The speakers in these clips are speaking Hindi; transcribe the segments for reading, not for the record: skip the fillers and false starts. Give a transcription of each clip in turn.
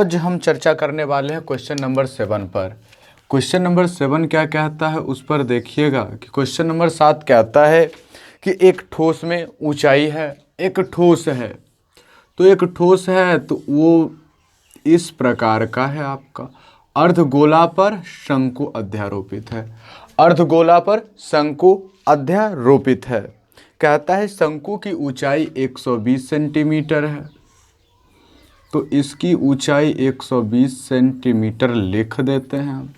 आज हम चर्चा करने वाले हैं क्वेश्चन नंबर 7 पर। क्वेश्चन नंबर 7 क्या कहता है उस पर देखिएगा कि क्वेश्चन नंबर 7 कहता है कि एक ठोस में ऊंचाई है, एक ठोस है। तो एक ठोस है तो वो इस प्रकार का है, आपका अर्धगोला पर शंकु अध्यारोपित है। अर्धगोला पर शंकु अध्यारोपित है। कहता है शंकु की ऊंचाई 120 सेंटीमीटर है। तो इसकी ऊंचाई 120 सेंटीमीटर लिख देते हैं हम।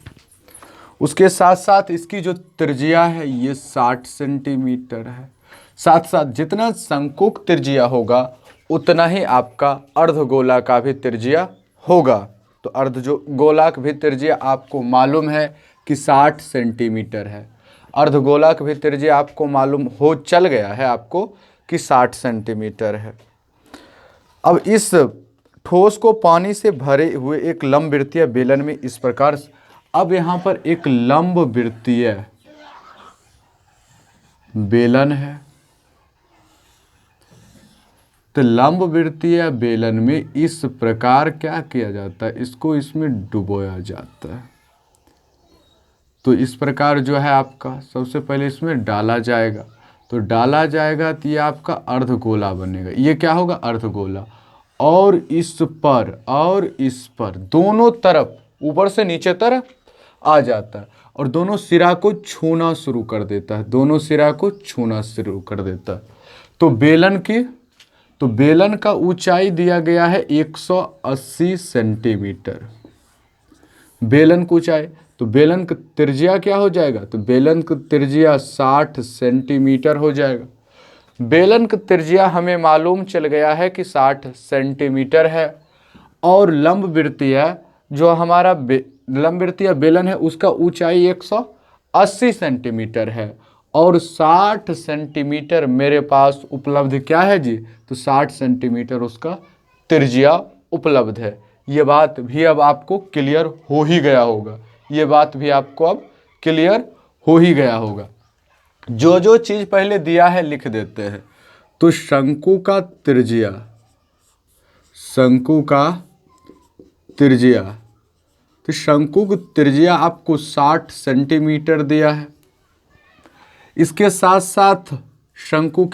उसके साथ साथ इसकी जो त्रिज्या है ये 60 सेंटीमीटर है। साथ साथ जितना शंकुक त्रिज्या होगा उतना ही आपका अर्धगोला का भी त्रिज्या होगा। तो अर्धगोला की भी त्रिज्या आपको मालूम है कि 60 सेंटीमीटर है। अर्धगोला की भी त्रिज्या आपको मालूम हो चल गया है आपको कि 60 सेंटीमीटर है। अब इस ठोस को पानी से भरे हुए एक लंबवृत्तीय बेलन में इस प्रकार, अब यहाँ पर एक लंबवृत्तीय बेलन है। तो लंबवृत्तीय बेलन में इस प्रकार क्या किया जाता है, इसको इसमें डुबोया जाता है। तो इस प्रकार जो है आपका सबसे पहले इसमें डाला जाएगा। तो डाला जाएगा तो ये आपका अर्धगोला बनेगा। ये क्या होगा, अर्धगोला। और इस पर दोनों तरफ ऊपर से नीचे तरफ आ जाता है और दोनों सिरा को छूना शुरू कर देता है। दोनों सिरा को छूना शुरू कर देता है। तो बेलन का ऊंचाई दिया गया है 180 सेंटीमीटर। बेलन की ऊंचाई, तो बेलन का त्रिज्या क्या हो जाएगा, तो बेलन का त्रिज्या 60 सेंटीमीटर हो जाएगा। बेलन का त्रिज्या हमें मालूम चल गया है कि 60 सेंटीमीटर है। और लंबवृत्तीय जो हमारा लंबवृत्तीय बेलन है उसका ऊंचाई 180 सेंटीमीटर है और 60 सेंटीमीटर मेरे पास उपलब्ध क्या है जी, तो 60 सेंटीमीटर उसका त्रिज्या उपलब्ध है। ये बात भी अब आपको क्लियर हो ही गया होगा। ये बात भी आपको अब क्लियर हो ही गया होगा। जो जो चीज़ पहले दिया है लिख देते हैं। तो शंकु का त्रिज्या, तो शंकु की त्रिज्या आपको 60 सेंटीमीटर दिया है। इसके साथ साथ शंकु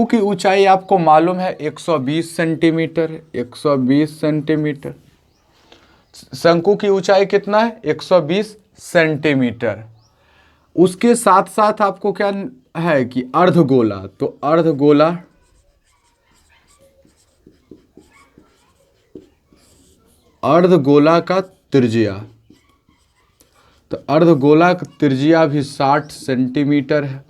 की ऊंचाई आपको मालूम है 120 सेंटीमीटर है। 120 सेंटीमीटर शंकु की ऊंचाई कितना है, 120 सेंटीमीटर। उसके साथ साथ आपको क्या है कि अर्धगोला, तो अर्धगोला का त्रिज्या, तो अर्धगोला का त्रिज्या भी 60 सेंटीमीटर है।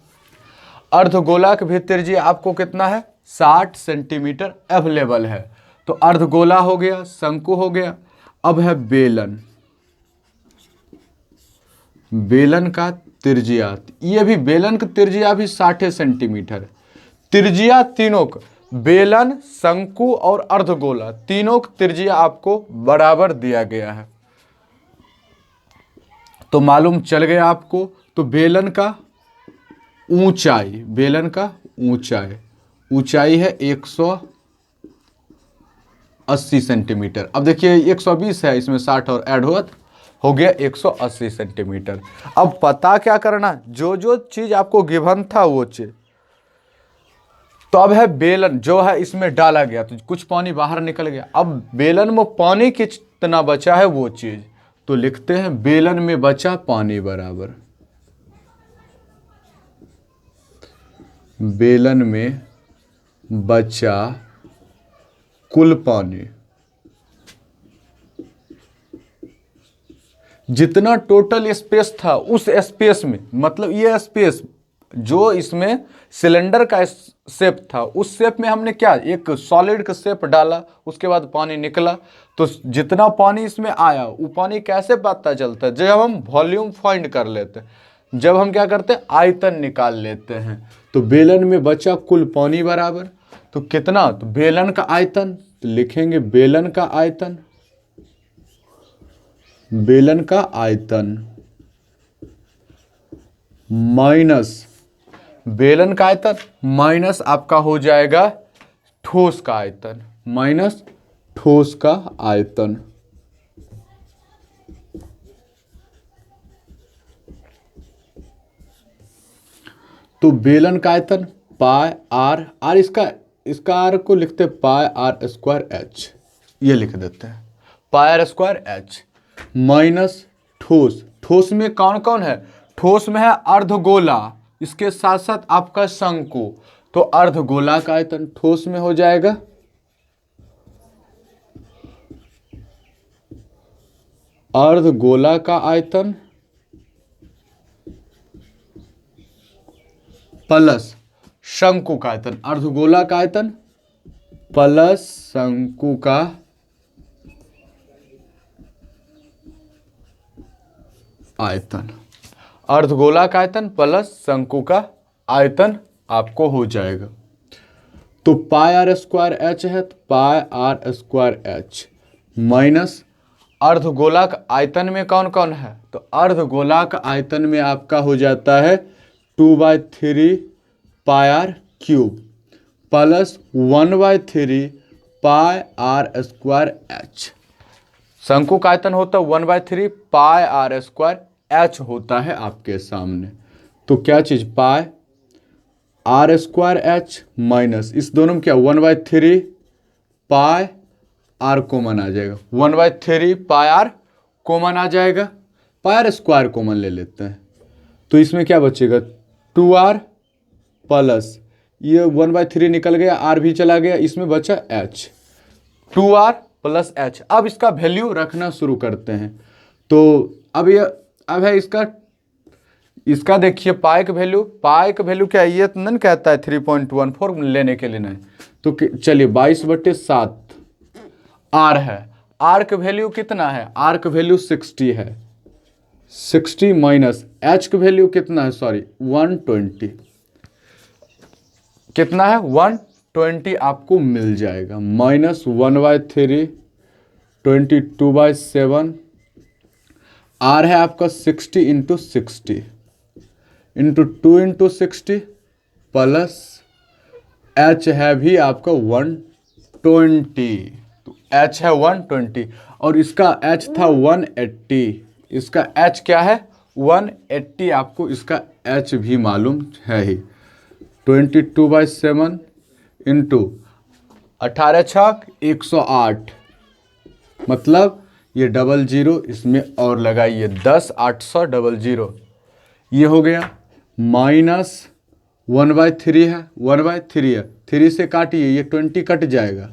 अर्धगोला का भी त्रिज्या आपको कितना है, 60 सेंटीमीटर अवेलेबल है। तो अर्धगोला हो गया, शंकु हो गया। अब है बेलन का त्रिज्या। ये भी बेलन का त्रिज्या भी 60 सेंटीमीटर है। त्रिज्या तीनों का, बेलन, शंकु और अर्धगोला तीनों का त्रिज्या आपको बराबर दिया गया है। तो मालूम चल गया आपको। तो बेलन का ऊंचाई है 180 सेंटीमीटर। अब देखिए 120 है, इसमें 60 और ऐड हो गया 180 सेंटीमीटर। अब पता क्या करना, जो जो चीज आपको गिवन था वो चीज। तो अब है बेलन जो है इसमें डाला गया तो कुछ पानी बाहर निकल गया। अब बेलन में पानी कितना बचा है वो चीज, तो लिखते हैं बेलन में बचा पानी बराबर, बेलन में बचा कुल पानी जितना टोटल स्पेस था उस स्पेस में, मतलब ये स्पेस जो इसमें सिलेंडर का शेप था उस शेप में हमने क्या, एक सॉलिड का शेप डाला, उसके बाद पानी निकला। तो जितना पानी इसमें आया वो पानी कैसे पता चलता है, जब हम वॉल्यूम फाइंड कर लेते हैं, जब हम क्या करते हैं आयतन निकाल लेते हैं। तो बेलन में बचा कुल पानी बराबर, तो कितना, तो बेलन का आयतन, तो लिखेंगे बेलन का आयतन माइनस बेलन का आयतन माइनस आपका हो जाएगा ठोस का आयतन माइनस ठोस का आयतन। तो बेलन का आयतन पाई आर, इसका आर को लिखते हैं पाई आर स्क्वायर एच, ये लिख देते हैं पाई आर स्क्वायर एच माइनस ठोस। ठोस में कौन कौन है? ठोस में है अर्धगोला, इसके साथ साथ आपका शंकु। तो अर्धगोला का आयतन ठोस में हो जाएगा अर्धगोला का आयतन प्लस शंकु का आयतन। अर्धगोला का आयतन प्लस शंकु का आयतन। अर्धगोला का आयतन प्लस शंकु का आयतन आपको हो जाएगा। तो पाई आर स्क्वायर एच है, तो पाई आर स्क्वायर एच माइनस अर्धगोलक आयतन में कौन कौन है? तो अर्धगोलक आयतन में आपका हो जाता है 2/3 pi r cube plus 1/3 pi r square h. शंकु का आयतन होता है 1/3 पाई आर स्क्वायर एच होता है आपके सामने। तो क्या चीज पाई आर स्क्वायर एच माइनस इस दोनों में क्या 1/3 पाई आर कॉमन आ जाएगा, 1/3 पाई आर कॉमन आ जाएगा, पाई आर स्क्वायर कॉमन ले लेते हैं। तो इसमें क्या बचेगा 2r प्लस ये 1/3 निकल गया, r भी चला गया, इसमें बचा h 2r प्लस h। अब इसका वैल्यू रखना शुरू करते हैं। तो अब है इसका देखिए पाई का वैल्यू क्या है? ये तो नहीं कहता है 3.14 लेने के लिए नहीं। तो चलिए 22/7 r है, r का वैल्यू कितना है? r का वैल्यू 60 है, 60 माइनस h का वैल्यू कितना है? सॉरी 120 कितना है? 120 आपको मिल जाएगा माइनस 1/3 22/7 r है आपका 60 into 60 into 2 into 60 plus h है भी आपका 120। तो h है 120 और इसका h था 180, इसका h क्या है 180, आपको इसका h भी मालूम है ही। 22/7 इंटू 18 छक 108 मतलब ये 00 इसमें और लगाइए 10 800 00 ये हो गया माइनस 1/3 है, 1/3 है, 3 से काटिए ये 20 कट जाएगा।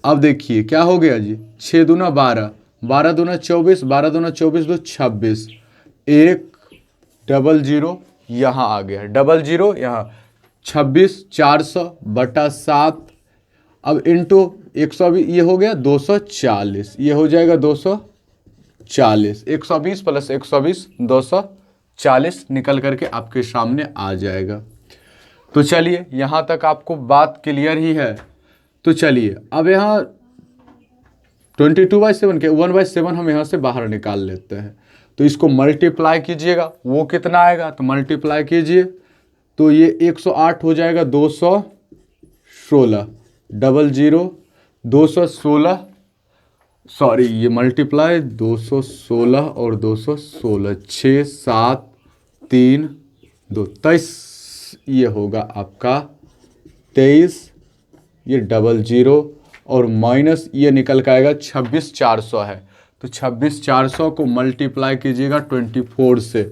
अब देखिए क्या हो गया जी 6 दूना 12, 12 दूना 24, 12 दूना 24 दो 26, एक 00 यहाँ आ गया, 00 यहाँ 26 400/7। अब इंटू 120 ये हो गया 240, ये हो जाएगा 240, 120 प्लस 120 240 निकल करके आपके सामने आ जाएगा। तो चलिए यहाँ तक आपको बात क्लियर ही है। तो चलिए अब यहाँ 22/7 के 1/7 हम यहाँ से बाहर निकाल लेते हैं। तो इसको मल्टीप्लाई कीजिएगा, वो कितना आएगा? तो मल्टीप्लाई कीजिए तो ये 108 हो जाएगा 216 00 216 सॉरी ये मल्टीप्लाई 216 और 216 6 7 3 2 23 ये होगा आपका 23, ये 00 और माइनस ये निकल के आएगा 26,400 है। तो 26,400 को मल्टीप्लाई कीजिएगा 24 से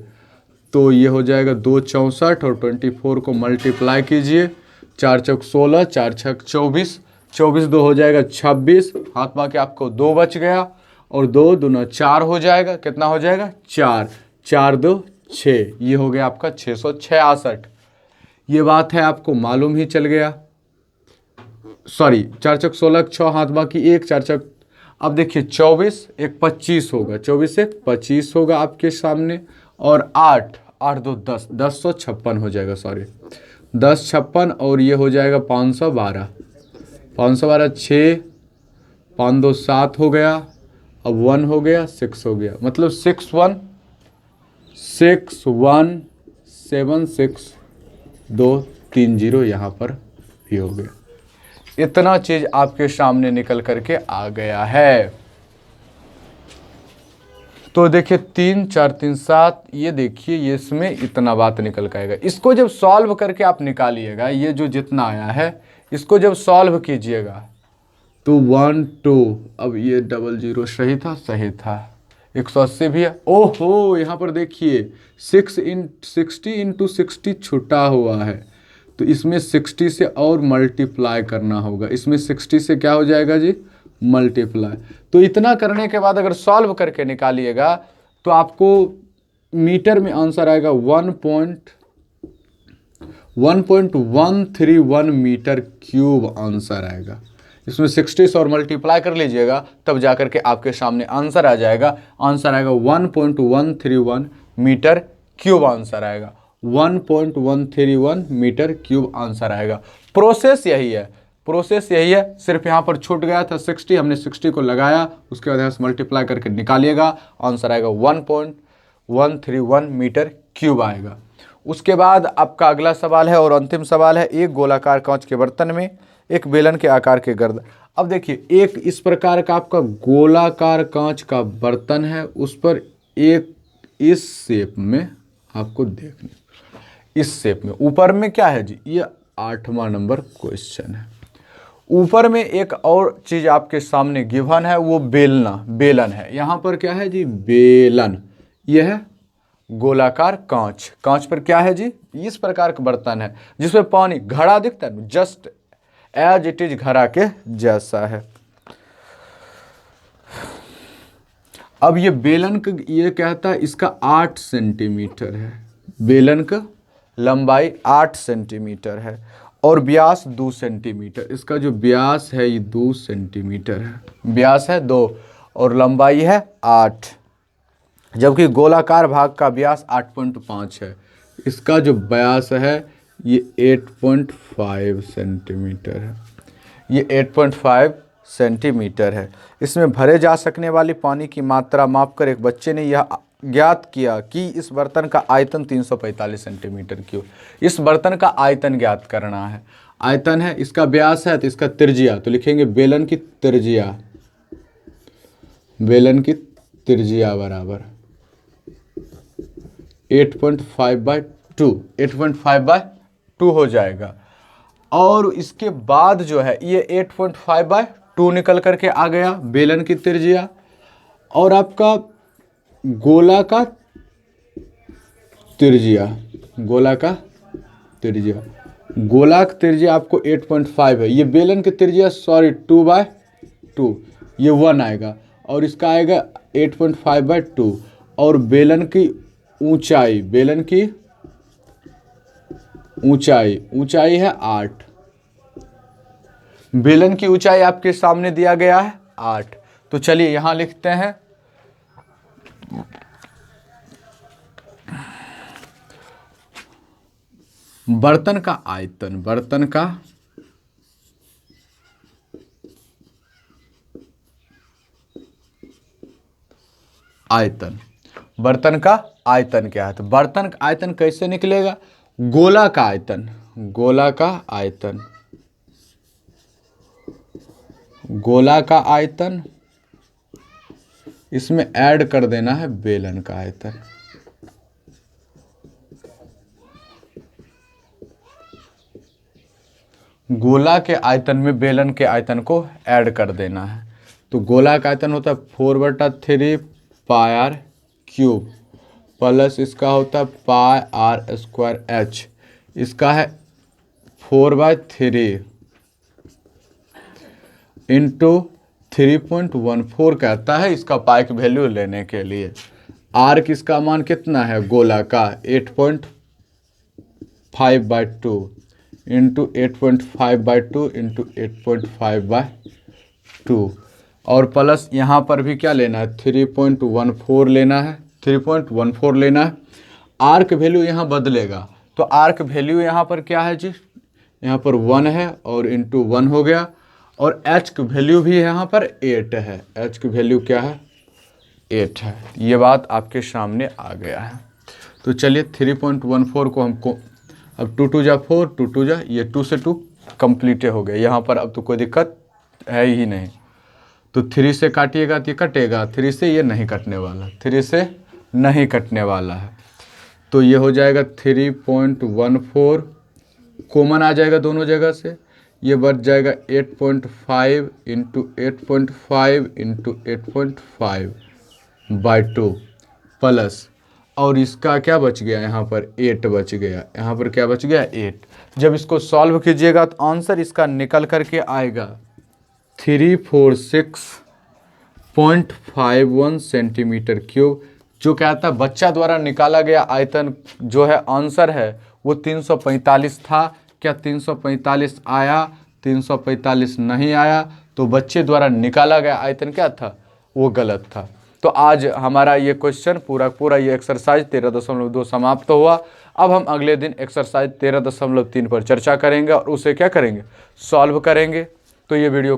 तो ये हो जाएगा 264 और 24 को मल्टीप्लाई कीजिए 4 चौक 16 4 छक 24, 24 दो हो जाएगा 26, हाथ बाकी आपको 2 बच गया और 2 दूना 4 हो जाएगा, कितना हो जाएगा 4, 4 2 6, ये हो गया आपका 666। ये बात है आपको मालूम ही चल गया। सॉरी 4 चौक 16 6 हाथ बाकी 1 4 चौक। अब देखिए 24 1 25 होगा, 24 1 25 होगा आपके सामने और 8 8 2 10 1056 हो जाएगा, सॉरी 1056 और ये हो जाएगा 512 512 6 5 2 7 हो गया, अब 1 हो गया 6 हो गया, मतलब 6176 2 3 0 यहाँ पर भी हो गया। इतना चीज आपके सामने निकल करके आ गया है। तो देखिए 3 4 3 7, ये देखिए ये इसमें इतना बात निकल के आएगा। इसको जब सॉल्व करके आप निकालिएगा, ये जो जितना आया है इसको जब सॉल्व कीजिएगा तो 1 2, अब ये 00 सही था, सही था, 180 भी है। ओहो, यहाँ पर देखिए 60 इंटू 60 छुटा हुआ है, तो इसमें 60 से और मल्टीप्लाई करना होगा। इसमें 60 से क्या हो जाएगा जी, मल्टीप्लाई। तो इतना करने के बाद अगर सॉल्व करके निकालिएगा तो आपको मीटर में आंसर आएगा 1.131 मीटर क्यूब आंसर आएगा। इसमें 60 से और मल्टीप्लाई कर लीजिएगा तब जाकर के आपके सामने आंसर आ जाएगा। आंसर आएगा 1.131 मीटर क्यूब आंसर आएगा। 1.131 मीटर क्यूब आंसर आएगा। प्रोसेस यही है, प्रोसेस यही है, सिर्फ यहाँ पर छूट गया था 60, हमने 60 को लगाया, उसके बाद यहाँ से मल्टीप्लाई करके निकालिएगा, आंसर आएगा 1.131 मीटर क्यूब आएगा। उसके बाद आपका अगला सवाल है और अंतिम सवाल है। एक गोलाकार कांच के बर्तन में एक बेलन के आकार के गर्द। अब देखिए एक इस प्रकार का आपका गोलाकार कांच का बर्तन है, उस पर एक इस शेप में आपको देखने, इस शेप में ऊपर में क्या है जी, ये 8वां नंबर क्वेश्चन है। ऊपर में एक और चीज आपके सामने गिवन है, वो बेलन है। यहाँ पर क्या है जी, बेलन। यह है गोलाकार कांच। कांच पर क्या है जी, इस प्रकार का बर्तन है जिसमें पानी, घड़ा दिखता है, जस्ट एज इट इज घड़ा के जैसा है। अब ये बेलन का ये कहता है इसका 8 सेंटीमीटर है, बेलन का लंबाई 8 सेंटीमीटर है और व्यास 2 सेंटीमीटर। इसका जो व्यास है ये 2 सेंटीमीटर है, व्यास है 2 और लंबाई है 8, जबकि गोलाकार भाग का व्यास 8.5 है। इसका जो व्यास है ये 8.5 सेंटीमीटर है, ये 8.5 सेंटीमीटर है। इसमें भरे जा सकने वाली पानी की मात्रा मापकर एक बच्चे ने यह ज्ञात किया कि इस बर्तन का आयतन 345 सेंटीमीटर क्यूब। इस बर्तन का आयतन ज्ञात करना है। आयतन है, इसका व्यास है तो इसका त्रिज्या, तो लिखेंगे बेलन की त्रिज्या, बेलन की त्रिज्या बराबर 8.5/2, 8.5/2 हो जाएगा। और इसके बाद जो है ये 8.5/2 निकल करके आ गया बेलन की त्रिज्या। और आपका गोला का त्रिज्या, गोला का त्रिज्या, गोला की त्रिज्या आपको 8.5 है। ये बेलन की त्रिज्या 2/2, ये 1 आएगा और इसका आएगा 8.5/2। और बेलन की ऊंचाई, बेलन की ऊंचाई है 8। बेलन की ऊंचाई आपके सामने दिया गया है 8। तो चलिए यहां लिखते हैं बर्तन का आयतन, बर्तन का आयतन, बर्तन का आयतन क्या है, तो बर्तन का आयतन कैसे निकलेगा, गोला का आयतन, गोला का आयतन, गोला का आयतन, इसमें ऐड कर देना है बेलन का आयतन। गोला के आयतन में बेलन के आयतन को ऐड कर देना है। तो गोला का आयतन होता है 4/3 पाई r क्यूब प्लस इसका होता है पाई r² h। इसका है 4/3 इंटू 3.14 कहता है इसका पाई की वैल्यू लेने के लिए। r किसका मान कितना है, गोला का 8.5/2 इंटू 8.5/2 इंटू 8.5/2 और प्लस यहाँ पर भी क्या लेना है 3.14 लेना है, 3.14 लेना है। आर की वैल्यू यहाँ बदलेगा तो आर की वैल्यू यहाँ पर क्या है जी, यहाँ पर 1 है और इंटू 1 हो गया। और एच की वैल्यू भी यहाँ पर 8 है, एच की वैल्यू क्या है 8 है। ये बात आपके सामने आ गया है। तो चलिए 3.14 को हमको अब 2 2 जा 4, 2 2 जा ये 2 से 2 कंप्लीट हो गया। यहाँ पर अब तो कोई दिक्कत है ही नहीं। तो 3 से काटिएगा तो ये कटेगा, 3 से ये नहीं कटने वाला, 3 से नहीं कटने वाला है। तो ये हो जाएगा 3.14, कॉमन आ जाएगा दोनों जगह से, ये बच जाएगा 8.5 इंटू 8.5 इंटू 8.5 बाई 2 प्लस, और इसका क्या बच गया यहाँ पर 8 बच गया, यहाँ पर क्या बच गया 8। जब इसको सॉल्व कीजिएगा तो आंसर इसका निकल करके आएगा 346.51 सेंटीमीटर क्यूब। जो क्या था, बच्चा द्वारा निकाला गया आयतन जो है आंसर है वो 345 था। क्या 345 आया? 345 नहीं आया, तो बच्चे द्वारा निकाला गया आयतन क्या था, वो गलत था। तो आज हमारा ये क्वेश्चन पूरा ये एक्सरसाइज 13.2 समाप्त हुआ। अब हम अगले दिन एक्सरसाइज 13.3 पर चर्चा करेंगे और उसे क्या करेंगे, सॉल्व करेंगे। तो ये वीडियो